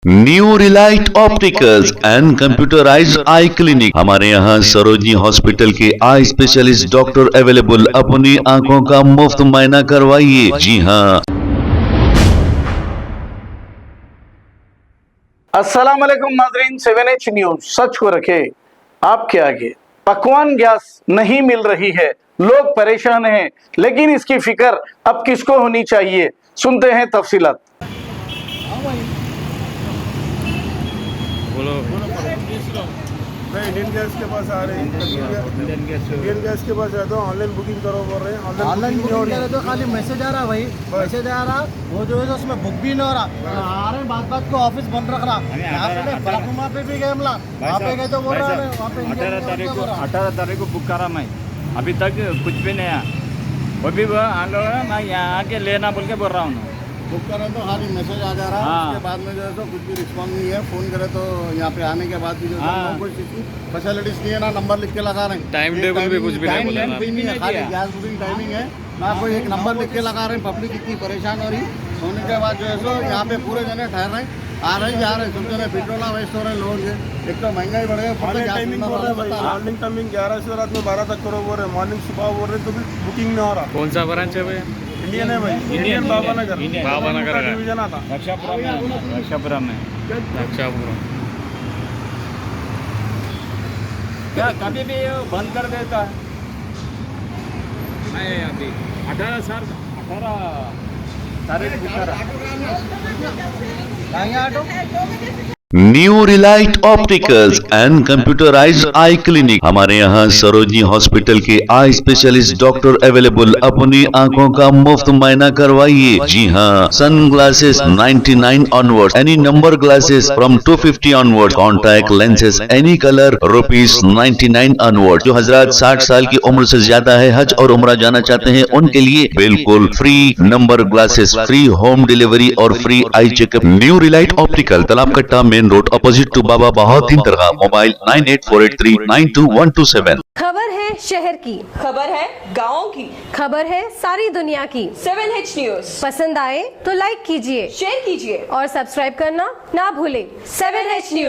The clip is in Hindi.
New Relight opticals and computerised I clinic. हमारे यहाँ सरोजनी हॉस्पिटल के आई स्पेशलिस्ट डॉक्टर अवेलेबल। अपनी आंखों का मुफ्त मुआयना करवाइए। जी हाँ। अस्सलाम वालेकुम नाज़रीन, 7H न्यूज सच को रखे आपके आगे। पकवान गैस नहीं मिल रही है, लोग परेशान हैं, लेकिन इसकी फिक्र अब किसको होनी चाहिए? सुनते हैं तफसीलात। मैं इंडियन गैस के पास आ रहे हैं। इंडियन गैस के पास जाता हूँ, ऑनलाइन बुकिंग करो बोल रहे हैं। ऑनलाइन बुकिंग करे तो खाली मैसेज आ रहा भाई, मैसेज आ रहा, वो जो है तो उसमें बुक भी नहीं हो रहा। आ रहे बात बात को ऑफिस बंद रख रहा। यहाँ पे फलाकुमा पे भी गए हमला, वहाँ पे गए तो बोल रहा है वहाँ पे 18 तारीख को बुक करा मैं, अभी तक कुछ भी नहीं आया। वो भी हम लोग मैं यहाँ आके लेना बोल के बोल रहा हूँ। बुक करें तो खाली मैसेज आ जा रहा है। उसके बाद में जो है तो कुछ भी रिस्पॉन्स नहीं है। फ़ोन करे तो यहाँ पे आने के बाद भी जो है कोई फैसिलिटीज नहीं है, ना नंबर लिख के लगा रहे हैं। टाइम टेबल भी कुछ भी नहीं बोला ना। खाली गैस बुकिंग टाइमिंग है, ना कोई एक नंबर लिख के लगा रहे हैं। पब्लिक इतनी परेशान हो रही होने के बाद जो है सो यहाँ पे पूरे जने ठहर रहे हैं, आ रहे हैं जा रहे हैं। सब जने पेट्रोल वेस्ट हो रहे हैं लोगों के। एक तो महंगाई बढ़ गई, टाइमिंग बोल रहे हैं भाई। मॉर्निंग टाइमिंग 11 से रात में 12 तक करो बोल रहे हैं। मॉर्निंग सुबह बोल रहे हैं तो भी बुकिंग नहीं हो रहा। कौन सा ब्रांच है भैया? इंडियन है भाई, इंडियन बाबा नगर डिवीजन आता रक्षापुरम में रक्षापुरम क्या कभी भी बंद कर देता है। मैं अभी 18 तारीख बुक करा। New Relight opticals and computerised I clinic. हमारे यहाँ सरोजनी हॉस्पिटल के आई स्पेशलिस्ट डॉक्टर अवेलेबल। अपनी आंखों का मुफ्त मुआयना करवाइए। जी हाँ। Sunglasses 99 onward, any number glasses from 250 onward, contact lenses any colour ₹99 onward. जो हजरात 60 साल की उम्र से ज्यादा है, हज और उम्रा जाना चाहते हैं, उनके लिए बिल्कुल free number glasses, free home delivery और free eye checkup. New relight optical, Talab Katta, main road, opposite to Baba Bahauddin Dargah. Mobile 9848392127। खबर है शहर की, खबर है गाँव की, खबर है सारी दुनिया की। 7H न्यूज पसंद आए तो लाइक कीजिए, शेयर कीजिए और सब्सक्राइब करना ना भूलें। 7H news.